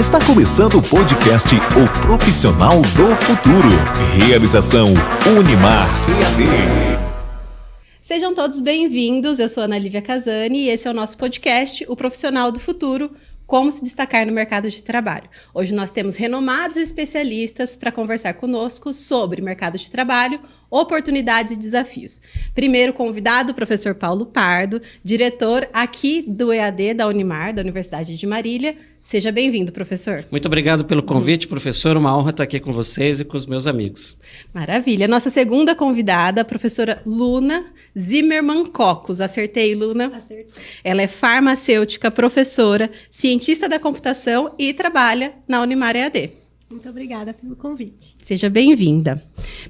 Está começando o podcast O Profissional do Futuro. Realização Unimar EAD. Sejam todos bem-vindos, eu sou Ana Lívia Casani e esse é o nosso podcast, O Profissional do Futuro, como se destacar no mercado de trabalho. Hoje nós temos renomados especialistas para conversar conosco sobre mercado de trabalho, oportunidades e desafios. Primeiro convidado, o professor Paulo Pardo, diretor aqui do EAD da Unimar, da Universidade de Marília. Seja bem-vindo, professor. Muito obrigado pelo convite, professor. Uma honra estar aqui com vocês e com os meus amigos. Maravilha. Nossa segunda convidada, a professora Luna Zimmermann Cocos. Acertei, Luna? Acertei. Ela é farmacêutica, professora, cientista da computação e trabalha na Unimar EAD. Muito obrigada pelo convite. Seja bem-vinda.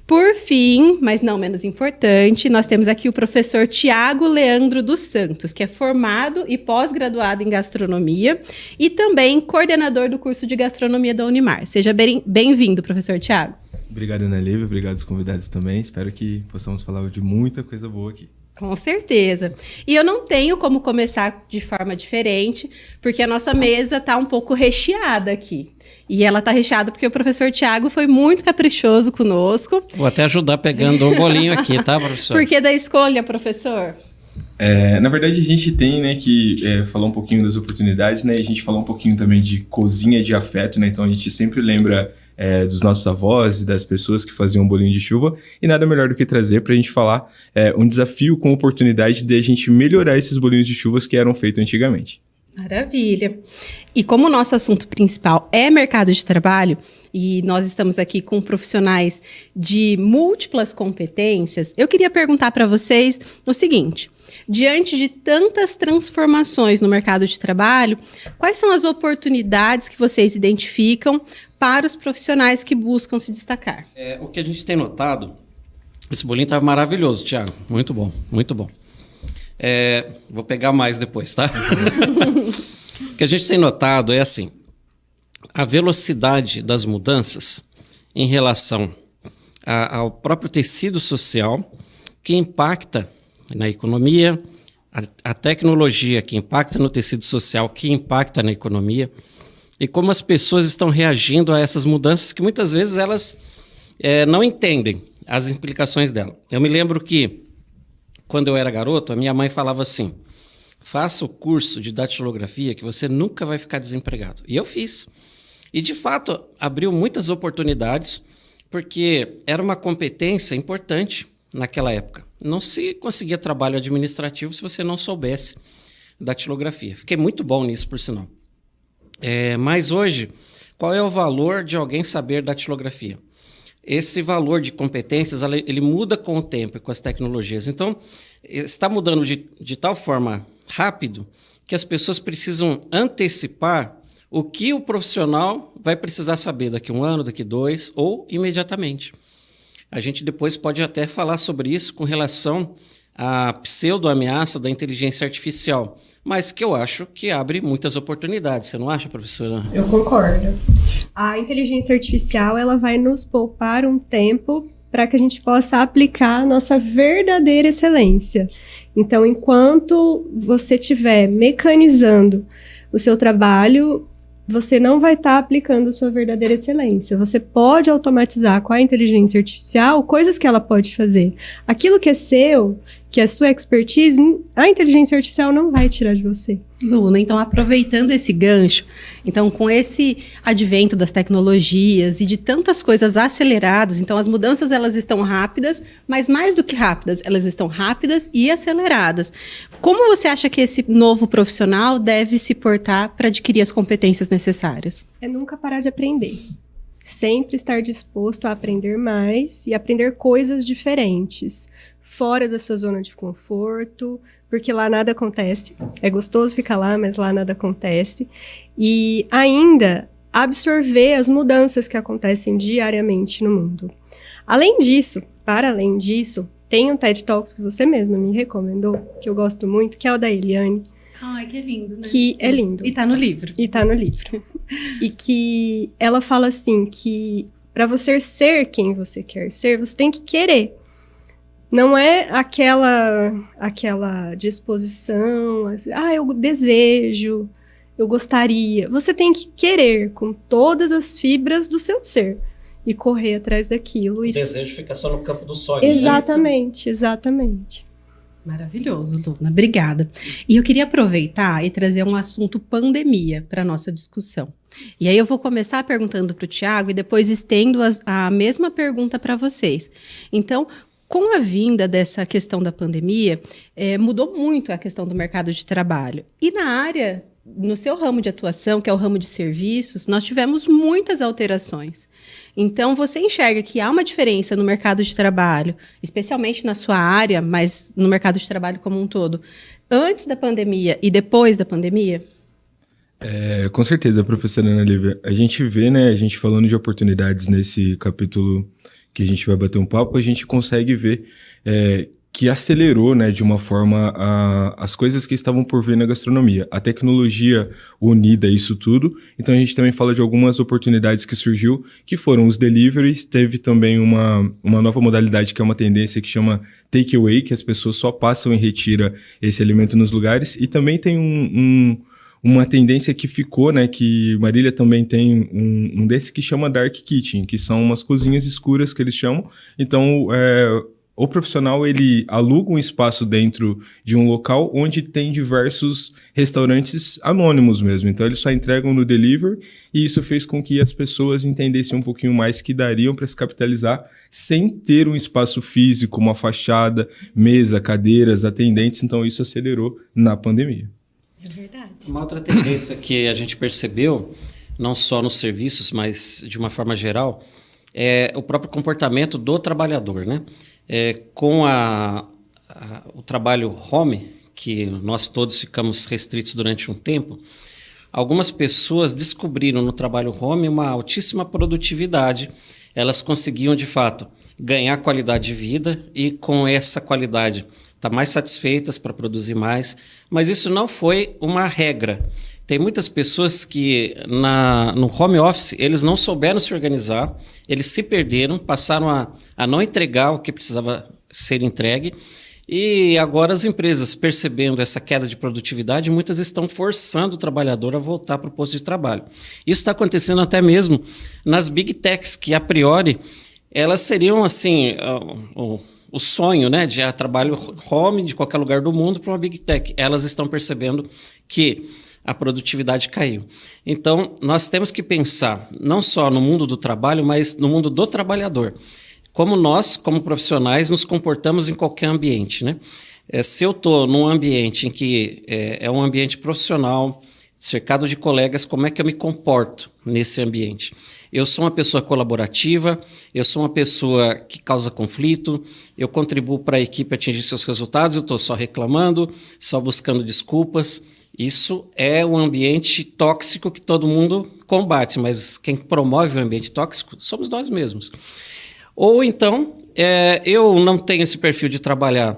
Por fim, mas não menos importante, nós temos aqui o professor Tiago Leandro dos Santos, que é formado e pós-graduado em gastronomia e também coordenador do curso de gastronomia da Unimar. Seja bem-vindo, professor Tiago. Obrigado, Ana Lívia. Obrigado aos convidados também. Espero que possamos falar de muita coisa boa aqui. Com certeza. E eu não tenho como começar de forma diferente, porque a nossa mesa está um pouco recheada aqui. E ela está recheada porque o professor Tiago foi muito caprichoso conosco. Vou até ajudar pegando um bolinho aqui, tá, professor? Por que da escolha, professor? Na verdade, a gente tem, né, que falar um pouquinho das oportunidades, né? A gente falar um pouquinho também de cozinha de afeto, né? Então, a gente sempre lembra dos nossos avós e das pessoas que faziam um bolinho de chuva. E nada melhor do que trazer para a gente falar um desafio com oportunidade de a gente melhorar esses bolinhos de chuvas que eram feitos antigamente. Maravilha. E como o nosso assunto principal é mercado de trabalho, e nós estamos aqui com profissionais de múltiplas competências, eu queria perguntar para vocês o seguinte: diante de tantas transformações no mercado de trabalho, quais são as oportunidades que vocês identificam para os profissionais que buscam se destacar? O que a gente tem notado, esse bolinho estava maravilhoso, Tiago. Muito bom, muito bom. Vou pegar mais depois, tá? O que a gente tem notado é assim, a velocidade das mudanças em relação ao próprio tecido social que impacta na economia, a tecnologia que impacta no tecido social, que impacta na economia, e como as pessoas estão reagindo a essas mudanças que muitas vezes elas não entendem as implicações dela. Eu me lembro que quando eu era garoto, a minha mãe falava assim: faça o curso de datilografia que você nunca vai ficar desempregado. E eu fiz. E, de fato, abriu muitas oportunidades, porque era uma competência importante naquela época. Não se conseguia trabalho administrativo se você não soubesse datilografia. Fiquei muito bom nisso, por sinal. Mas hoje, qual é o valor de alguém saber datilografia? Esse valor de competências, ele muda com o tempo e com as tecnologias. Então, está mudando de tal forma rápido que as pessoas precisam antecipar o que o profissional vai precisar saber daqui a 1 ano, daqui a 2 ou imediatamente. A gente depois pode até falar sobre isso com relação à pseudo-ameaça da inteligência artificial, mas que eu acho que abre muitas oportunidades. Você não acha, professora? Eu concordo. A inteligência artificial, ela vai nos poupar um tempo para que a gente possa aplicar a nossa verdadeira excelência. Então, enquanto você estiver mecanizando o seu trabalho, você não vai estar aplicando a sua verdadeira excelência. Você pode automatizar com a inteligência artificial coisas que ela pode fazer. Aquilo que é seu, que é sua expertise, a inteligência artificial não vai tirar de você. Luna, então aproveitando esse gancho, então com esse advento das tecnologias e de tantas coisas aceleradas, então as mudanças elas estão rápidas, mas mais do que rápidas, elas estão rápidas e aceleradas. Como você acha que esse novo profissional deve se portar para adquirir as competências necessárias? É nunca parar de aprender. Sempre estar disposto a aprender mais e aprender coisas diferentes, fora da sua zona de conforto, porque lá nada acontece. É gostoso ficar lá, mas lá nada acontece. E ainda absorver as mudanças que acontecem diariamente no mundo. Além disso, tem um TED Talks que você mesma me recomendou, que eu gosto muito, que é o da Eliane. Ai, que lindo, né? Que é lindo. E tá no livro. E que ela fala assim, que para você ser quem você quer ser, você tem que querer. Não é aquela disposição, assim, eu desejo, eu gostaria. Você tem que querer com todas as fibras do seu ser e correr atrás daquilo. O desejo fica só no campo dos sonhos. Exatamente, exatamente. Maravilhoso, Luna. Obrigada. E eu queria aproveitar e trazer um assunto pandemia para a nossa discussão. E aí eu vou começar perguntando para o Thiago e depois estendo a mesma pergunta para vocês. Então, com a vinda dessa questão da pandemia, mudou muito a questão do mercado de trabalho. E na área, no seu ramo de atuação, que é o ramo de serviços, nós tivemos muitas alterações. Então, você enxerga que há uma diferença no mercado de trabalho, especialmente na sua área, mas no mercado de trabalho como um todo, antes da pandemia e depois da pandemia? Com certeza, professora Ana Lívia. A gente vê, né, a gente falando de oportunidades nesse capítulo que a gente vai bater um papo, a gente consegue ver que acelerou, né, de uma forma as coisas que estavam por vir na gastronomia. A tecnologia unida a isso tudo. Então a gente também fala de algumas oportunidades que surgiu, que foram os deliveries. Teve também uma nova modalidade que é uma tendência que chama takeaway, que as pessoas só passam e retiram esse alimento nos lugares. E também tem uma tendência que ficou, né, que Marília também tem um desse que chama Dark Kitchen, que são umas cozinhas escuras que eles chamam. Então, o profissional, ele aluga um espaço dentro de um local onde tem diversos restaurantes anônimos mesmo. Então, eles só entregam no delivery e isso fez com que as pessoas entendessem um pouquinho mais que dariam para se capitalizar sem ter um espaço físico, uma fachada, mesa, cadeiras, atendentes. Então, isso acelerou na pandemia. É verdade. Uma outra tendência que a gente percebeu, não só nos serviços, mas de uma forma geral, é o próprio comportamento do trabalhador, né? Com o trabalho home, que nós todos ficamos restritos durante um tempo, algumas pessoas descobriram no trabalho home uma altíssima produtividade. Elas conseguiam, de fato, ganhar qualidade de vida e, com essa qualidade, estar mais satisfeitas para produzir mais. Mas isso não foi uma regra. Tem muitas pessoas que no home office eles não souberam se organizar, eles se perderam, passaram a não entregar o que precisava ser entregue e agora as empresas, percebendo essa queda de produtividade, muitas estão forçando o trabalhador a voltar para o posto de trabalho. Isso está acontecendo até mesmo nas big techs, que a priori elas seriam assim o sonho, né, de trabalho home de qualquer lugar do mundo para uma big tech. Elas estão percebendo que a produtividade caiu. Então, nós temos que pensar não só no mundo do trabalho, mas no mundo do trabalhador. Como nós, como profissionais, nos comportamos em qualquer ambiente, né? Se eu estou num ambiente em que é um ambiente profissional, cercado de colegas, como é que eu me comporto nesse ambiente? Eu sou uma pessoa colaborativa, eu sou uma pessoa que causa conflito, eu contribuo para a equipe atingir seus resultados, eu estou só reclamando, só buscando desculpas. Isso é um ambiente tóxico que todo mundo combate, mas quem promove o ambiente tóxico somos nós mesmos. Ou então, eu não tenho esse perfil de trabalhar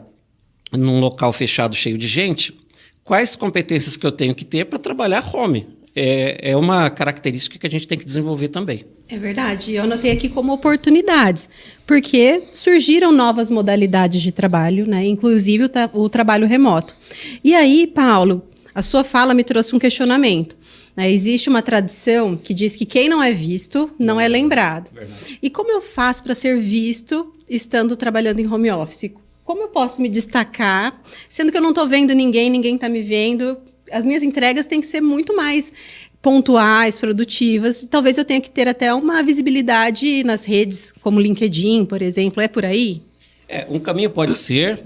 num local fechado cheio de gente. Quais competências que eu tenho que ter para trabalhar home? É uma característica que a gente tem que desenvolver também. É verdade. Eu anotei aqui como oportunidades, porque surgiram novas modalidades de trabalho, né? Inclusive o trabalho remoto. E aí, Paulo, a sua fala me trouxe um questionamento. Né? Existe uma tradição que diz que quem não é visto não é lembrado. Verdade. E como eu faço para ser visto estando trabalhando em home office? Como eu posso me destacar, sendo que eu não estou vendo ninguém está me vendo? As minhas entregas têm que ser muito mais pontuais, produtivas. Talvez eu tenha que ter até uma visibilidade nas redes, como LinkedIn, por exemplo. É por aí? Um caminho pode ser,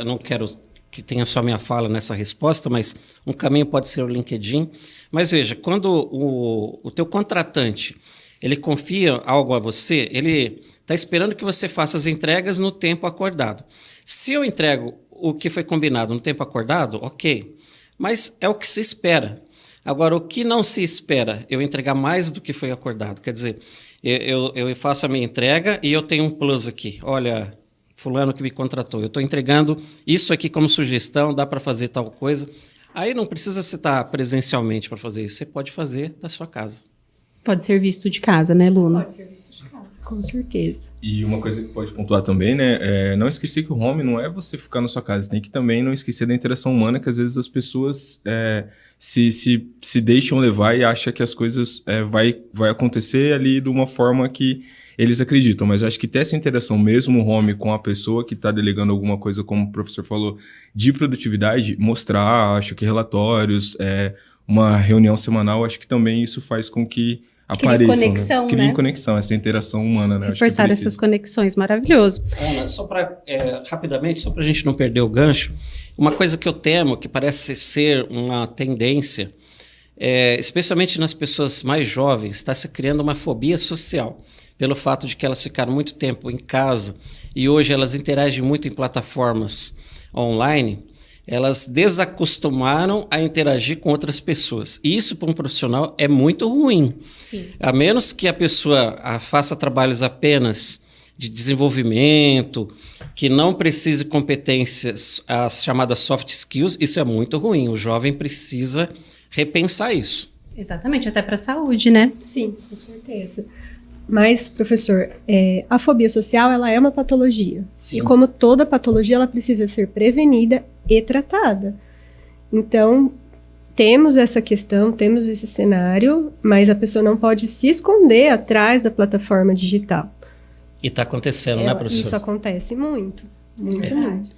não quero que tenha só minha fala nessa resposta, mas um caminho pode ser o LinkedIn. Mas veja, quando o teu contratante ele confia algo a você, ele está esperando que você faça as entregas no tempo acordado. Se eu entrego o que foi combinado no tempo acordado, ok, mas é o que se espera. Agora, o que não se espera, eu entregar mais do que foi acordado. Quer dizer, eu faço a minha entrega e eu tenho um plus aqui. Olha, fulano que me contratou, eu estou entregando isso aqui como sugestão, dá para fazer tal coisa. Aí não precisa você estar presencialmente para fazer isso, você pode fazer da sua casa. Pode ser visto de casa, né, Luna? Pode ser visto de casa. Com certeza. E uma coisa que pode pontuar também, né, não esquecer que o home não é você ficar na sua casa, tem que também não esquecer da interação humana, que às vezes as pessoas se deixam levar e acham que as coisas vai acontecer ali de uma forma que eles acreditam, mas eu acho que ter essa interação mesmo no home com a pessoa que está delegando alguma coisa, como o professor falou, de produtividade, mostrar, acho que relatórios, uma reunião semanal, acho que também isso faz com que apareçam, conexão, né? Criem né? conexão, essa interação humana, né? Reforçar essas conexões, maravilhoso. Ana, só para, rapidamente, só para a gente não perder o gancho, uma coisa que eu temo, que parece ser uma tendência, especialmente nas pessoas mais jovens, está se criando uma fobia social, pelo fato de que elas ficaram muito tempo em casa e hoje elas interagem muito em plataformas online. Elas desacostumaram a interagir com outras pessoas. E isso, para um profissional, é muito ruim. Sim. A menos que a pessoa faça trabalhos apenas de desenvolvimento, que não precise competências, as chamadas soft skills, isso é muito ruim. O jovem precisa repensar isso. Exatamente, até para a saúde, né? Sim, com certeza. Mas, professor, a fobia social, ela é uma patologia. Sim. E como toda patologia, ela precisa ser prevenida e tratada. Então, temos essa questão, temos esse cenário, mas a pessoa não pode se esconder atrás da plataforma digital. E está acontecendo, né, professor? Isso acontece muito, muito, É. muito.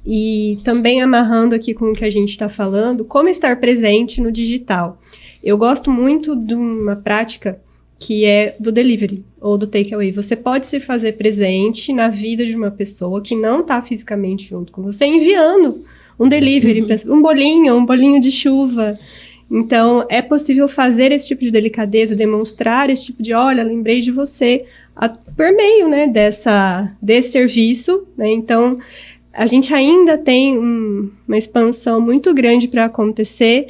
E também amarrando aqui com o que a gente está falando, como estar presente no digital. Eu gosto muito de uma prática que é do delivery ou do takeaway. Você pode se fazer presente na vida de uma pessoa que não está fisicamente junto com você, enviando um delivery, um bolinho de chuva. Então, é possível fazer esse tipo de delicadeza, demonstrar esse tipo de, olha, lembrei de você, por meio, né, desse serviço, né? Então, a gente ainda tem uma expansão muito grande para acontecer,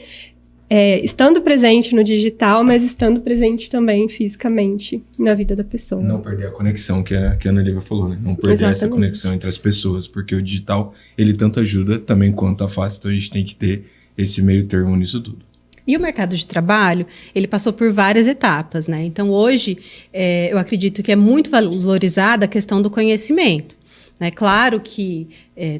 estando presente no digital, mas estando presente também fisicamente na vida da pessoa. Não perder a conexão que a Ana Lívia falou, né? Não perder essa Exatamente. conexão entre as pessoas, porque o digital, ele tanto ajuda também quanto afasta, então a gente tem que ter esse meio termo nisso tudo. E o mercado de trabalho, ele passou por várias etapas, né? Então, hoje, eu acredito que é muito valorizada a questão do conhecimento. É claro que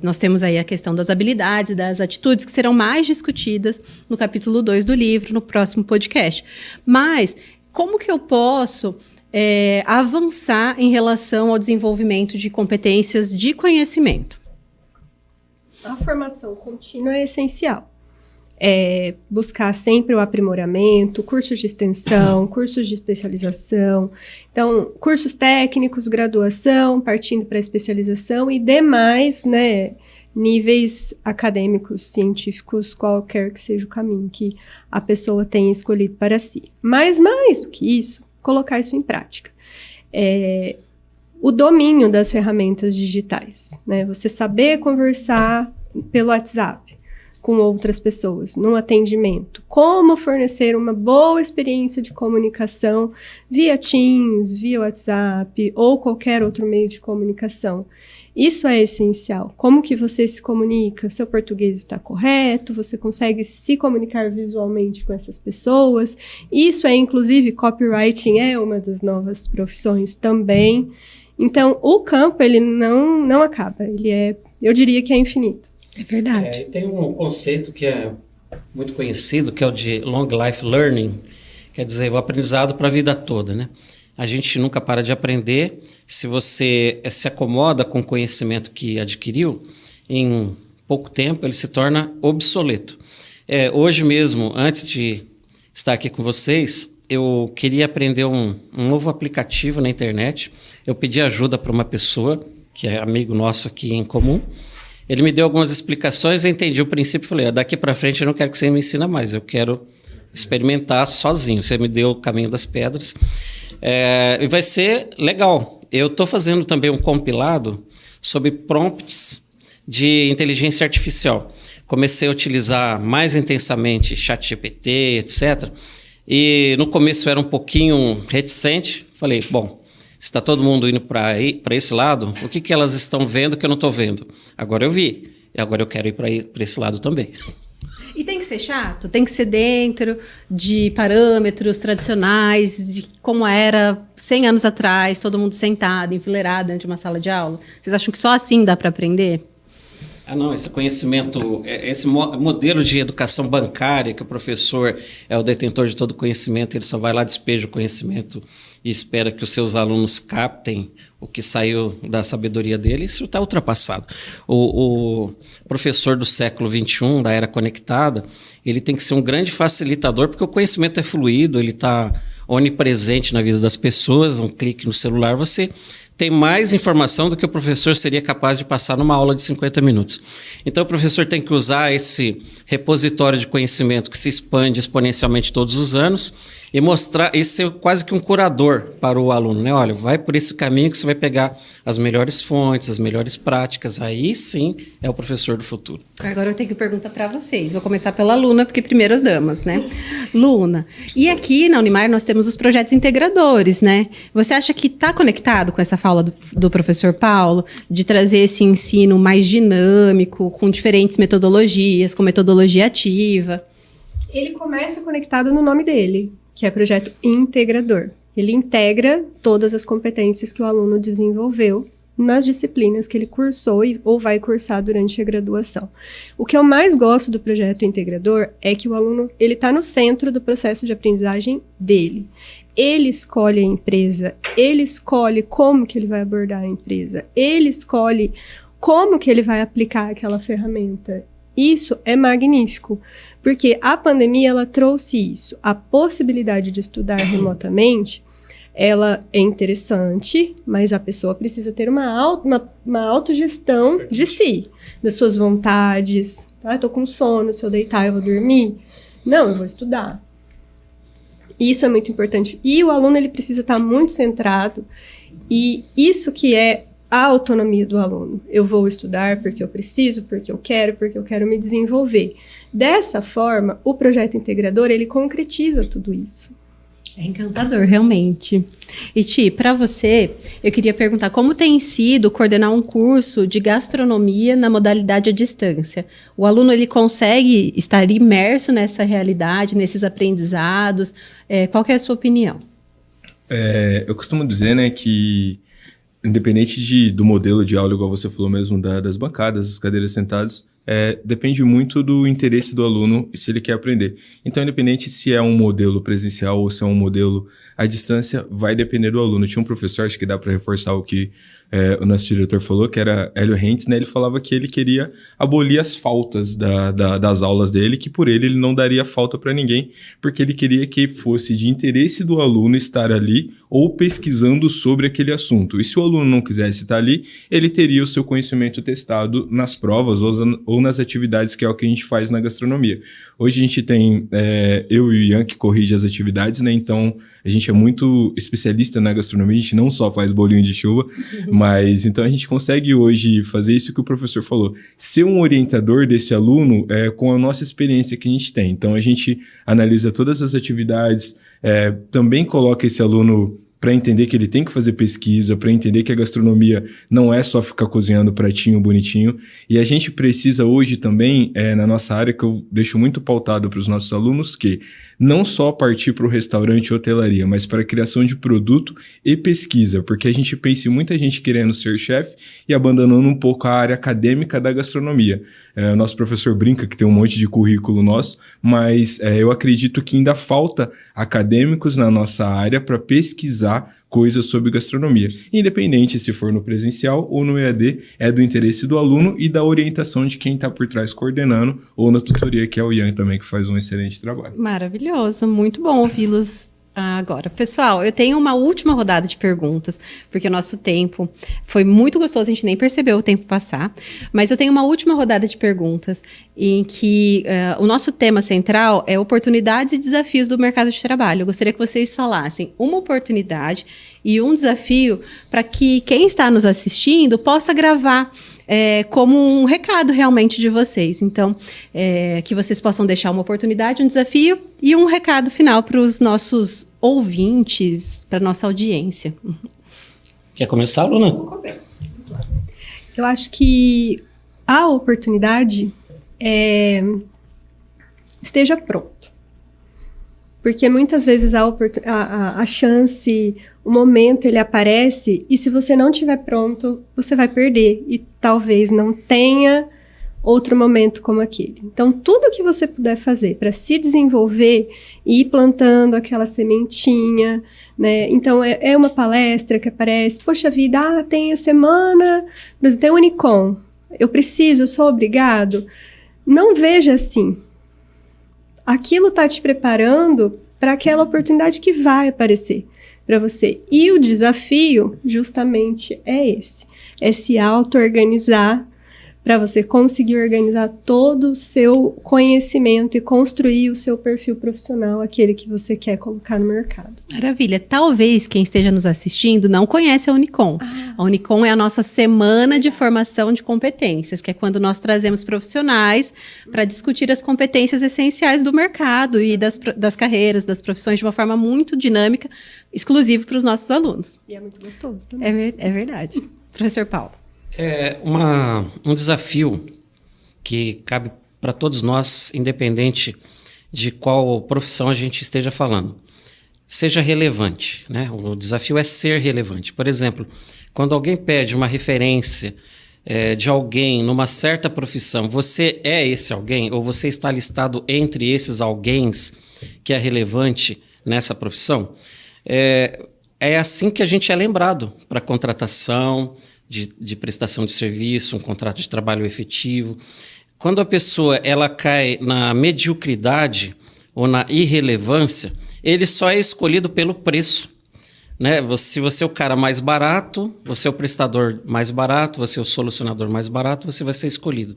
nós temos aí a questão das habilidades, das atitudes, que serão mais discutidas no capítulo 2 do livro, no próximo podcast. Mas, como que eu posso avançar em relação ao desenvolvimento de competências de conhecimento? A formação contínua é essencial. Buscar sempre o aprimoramento, cursos de extensão, cursos de especialização. Então, cursos técnicos, graduação, partindo para a especialização e demais, né, níveis acadêmicos, científicos, qualquer que seja o caminho que a pessoa tenha escolhido para si. Mas, mais do que isso, colocar isso em prática. O domínio das ferramentas digitais, né? Você saber conversar pelo WhatsApp com outras pessoas, num atendimento. Como fornecer uma boa experiência de comunicação via Teams, via WhatsApp ou qualquer outro meio de comunicação. Isso é essencial. Como que você se comunica? Seu português está correto? Você consegue se comunicar visualmente com essas pessoas? Isso inclusive, copywriting é uma das novas profissões também. Então, o campo, ele não acaba. Eu diria que é infinito. É verdade. Tem um conceito que é muito conhecido, que é o de Long Life Learning, quer dizer, o aprendizado para a vida toda, né? A gente nunca para de aprender. Se você se acomoda com o conhecimento que adquiriu, em pouco tempo ele se torna obsoleto. Hoje mesmo, antes de estar aqui com vocês, eu queria aprender um novo aplicativo na internet. Eu pedi ajuda para uma pessoa, que é amigo nosso aqui em comum. Ele me deu algumas explicações, eu entendi o princípio e falei, daqui para frente eu não quero que você me ensine mais, eu quero experimentar sozinho. Você me deu o caminho das pedras. E vai ser legal. Eu estou fazendo também um compilado sobre prompts de inteligência artificial. Comecei a utilizar mais intensamente ChatGPT, etc. E no começo eu era um pouquinho reticente. Falei, bom, se está todo mundo indo para esse lado, o que elas estão vendo que eu não estou vendo? Agora eu vi. E agora eu quero ir para esse lado também. E tem que ser chato? Tem que ser dentro de parâmetros tradicionais, de como era 100 anos atrás, todo mundo sentado, enfileirado dentro de uma sala de aula? Vocês acham que só assim dá para aprender? Ah, não, esse conhecimento, esse modelo de educação bancária, que o professor é o detentor de todo o conhecimento, ele só vai lá, despeja o conhecimento e espera que os seus alunos captem o que saiu da sabedoria dele, isso está ultrapassado. O professor do século XXI, da era conectada, ele tem que ser um grande facilitador, porque o conhecimento é fluido, ele está onipresente na vida das pessoas, um clique no celular, você tem mais informação do que o professor seria capaz de passar numa aula de 50 minutos. Então, o professor tem que usar esse repositório de conhecimento que se expande exponencialmente todos os anos e mostrar, e ser quase que um curador para o aluno, né? Olha, vai por esse caminho que você vai pegar as melhores fontes, as melhores práticas, aí sim é o professor do futuro. Agora eu tenho que perguntar para vocês. Vou começar pela Luna, porque primeiro as damas, né? Luna, e aqui na Unimar nós temos os projetos integradores, né? Você acha que está conectado com essa fala do professor Paulo, de trazer esse ensino mais dinâmico, com diferentes metodologias, com metodologia ativa? Ele começa conectado no nome dele, que é projeto integrador. Ele integra todas as competências que o aluno desenvolveu nas disciplinas que ele cursou ou vai cursar durante a graduação. O que eu mais gosto do projeto integrador é que o aluno ele está no centro do processo de aprendizagem dele. Ele escolhe a empresa, ele escolhe como que ele vai abordar a empresa, ele escolhe como que ele vai aplicar aquela ferramenta. Isso é magnífico, porque a pandemia ela trouxe isso. A possibilidade de estudar remotamente, ela é interessante, mas a pessoa precisa ter uma autogestão de si, das suas vontades. Ah, eu tô com sono, se eu deitar eu vou dormir. Não, eu vou estudar. Isso é muito importante. E o aluno ele precisa estar muito centrado, e isso que é a autonomia do aluno. Eu vou estudar porque eu preciso, porque eu quero me desenvolver. Dessa forma, o projeto integrador, ele concretiza tudo isso. É encantador, realmente. E Ti, para você, eu queria perguntar como tem sido coordenar um curso de gastronomia na modalidade à distância? O aluno ele consegue estar imerso nessa realidade, nesses aprendizados? Qual que é a sua opinião? Eu costumo dizer, né, que independente do modelo de aula, igual você falou mesmo, das bancadas, das cadeiras sentadas, depende muito do interesse do aluno e se ele quer aprender. Então, independente se é um modelo presencial ou se é um modelo à distância, vai depender do aluno. Tinha um professor, acho que dá para reforçar o que o nosso diretor falou, que era Hélio Rentes, né? Ele falava que ele queria abolir as faltas das aulas dele, que por ele não daria falta para ninguém, porque ele queria que fosse de interesse do aluno estar ali ou pesquisando sobre aquele assunto. E se o aluno não quisesse estar ali, ele teria o seu conhecimento testado nas provas ou nas atividades, que é o que a gente faz na gastronomia. Hoje a gente tem eu e o Ian que corrige as atividades, né? Então a gente é muito especialista na gastronomia, a gente não só faz bolinho de chuva, mas então a gente consegue hoje fazer isso que o professor falou, ser um orientador desse aluno com a nossa experiência que a gente tem. Então a gente analisa todas as atividades, também coloca esse aluno para entender que ele tem que fazer pesquisa, para entender que a gastronomia não é só ficar cozinhando pratinho bonitinho. E a gente precisa hoje também, na nossa área, que eu deixo muito pautado para os nossos alunos, que não só partir para o restaurante ou hotelaria, mas para a criação de produto e pesquisa, porque a gente pensa em muita gente querendo ser chefe e abandonando um pouco a área acadêmica da gastronomia. O nosso professor brinca que tem um monte de currículo nosso, mas eu acredito que ainda falta acadêmicos na nossa área para pesquisar coisas sobre gastronomia. Independente se for no presencial ou no EAD, é do interesse do aluno e da orientação de quem está por trás coordenando, ou na tutoria, que é o Ian também, que faz um excelente trabalho. Maravilhoso, muito bom ouvi-los agora. Pessoal, eu tenho uma última rodada de perguntas, porque o nosso tempo foi muito gostoso, a gente nem percebeu o tempo passar, mas eu tenho uma última rodada de perguntas em que o nosso tema central é oportunidades e desafios do mercado de trabalho. Eu gostaria que vocês falassem uma oportunidade e um desafio para que quem está nos assistindo possa gravar como um recado realmente de vocês. Então, que vocês possam deixar uma oportunidade, um desafio e um recado final para os nossos ouvintes, para a nossa audiência. Quer começar, Luna? Eu começo. Vamos lá. Eu acho que a oportunidade é esteja pronto. Porque muitas vezes a chance, o momento, ele aparece e se você não estiver pronto, você vai perder. E talvez não tenha outro momento como aquele. Então, tudo que você puder fazer para se desenvolver e ir plantando aquela sementinha, né? Então, é uma palestra que aparece, poxa vida, tem a semana, tem o Unicom, eu preciso, eu sou obrigado. Não veja assim. Aquilo está te preparando para aquela oportunidade que vai aparecer para você. E o desafio, justamente, é esse. É se auto-organizar para você conseguir organizar todo o seu conhecimento e construir o seu perfil profissional, aquele que você quer colocar no mercado. Maravilha. Talvez quem esteja nos assistindo não conhece a Unicom. A Unicom é a nossa semana de formação de competências, que é quando nós trazemos profissionais para discutir as competências essenciais do mercado e das carreiras, das profissões, de uma forma muito dinâmica, exclusivo para os nossos alunos. E é muito gostoso também. É verdade. Professor Paulo. É um desafio que cabe para todos nós, independente de qual profissão a gente esteja falando. Seja relevante, né? O desafio é ser relevante. Por exemplo, quando alguém pede uma referência de alguém numa certa profissão, você é esse alguém ou você está listado entre esses alguéns que é relevante nessa profissão? É assim que a gente é lembrado para contratação, de prestação de serviço, um contrato de trabalho efetivo. Quando a pessoa ela cai na mediocridade ou na irrelevância, ele só é escolhido pelo preço, né? Se você é o cara mais barato, você é o prestador mais barato, você é o solucionador mais barato, você vai ser escolhido.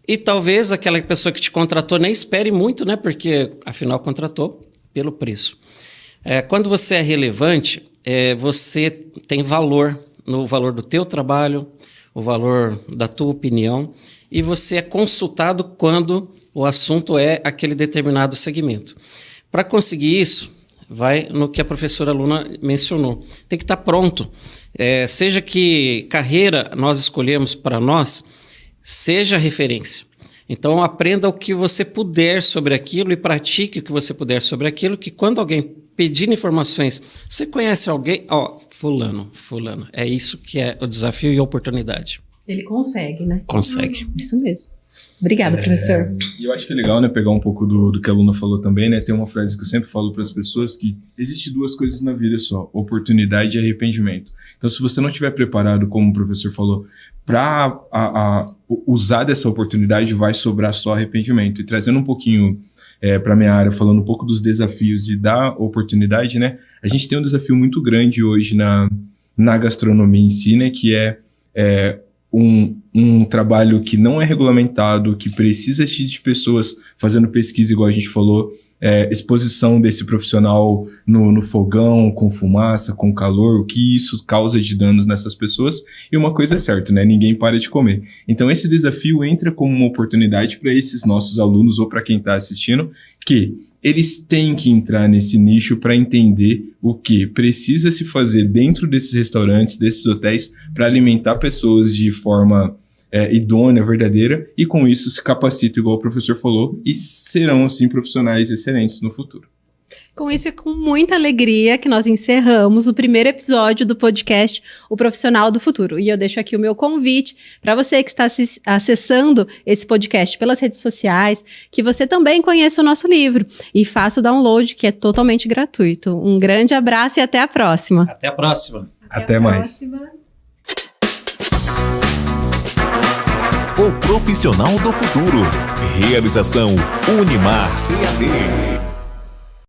E talvez aquela pessoa que te contratou nem espere muito, né? Porque afinal contratou pelo preço. Quando você é relevante, você tem valor, no valor do teu trabalho, o valor da tua opinião, e você é consultado quando o assunto é aquele determinado segmento. Para conseguir isso, vai no que a professora Luna mencionou. Tem que estar pronto. Seja que carreira nós escolhemos para nós, seja referência. Então, aprenda o que você puder sobre aquilo e pratique o que você puder sobre aquilo, que quando alguém pedir informações, você conhece alguém? Fulano. É isso que é o desafio e a oportunidade. Ele consegue, né? Consegue. Isso mesmo. Obrigada, professor. E eu acho que é legal, né, pegar um pouco do que a Luna falou também, né? Tem uma frase que eu sempre falo para as pessoas que existe duas coisas na vida só, oportunidade e arrependimento. Então, se você não estiver preparado, como o professor falou, para usar dessa oportunidade, vai sobrar só arrependimento. E trazendo um pouquinho para a minha área, falando um pouco dos desafios e da oportunidade, né? A gente tem um desafio muito grande hoje na gastronomia em si, né? Que é um trabalho que não é regulamentado, que precisa de pessoas fazendo pesquisa, igual a gente falou, exposição desse profissional no fogão, com fumaça, com calor, o que isso causa de danos nessas pessoas. E uma coisa é certa, né? Ninguém para de comer. Então esse desafio entra como uma oportunidade para esses nossos alunos ou para quem está assistindo, que eles têm que entrar nesse nicho para entender o que precisa se fazer dentro desses restaurantes, desses hotéis, para alimentar pessoas de forma idônea, verdadeira, e com isso se capacita, igual o professor falou, e serão, assim, profissionais excelentes no futuro. Com isso, é com muita alegria que nós encerramos o primeiro episódio do podcast O Profissional do Futuro. E eu deixo aqui o meu convite para você que está acessando esse podcast pelas redes sociais, que você também conheça o nosso livro e faça o download, que é totalmente gratuito. Um grande abraço e até a próxima. Até a próxima. Até mais. O Profissional do Futuro. Realização Unimar EAD.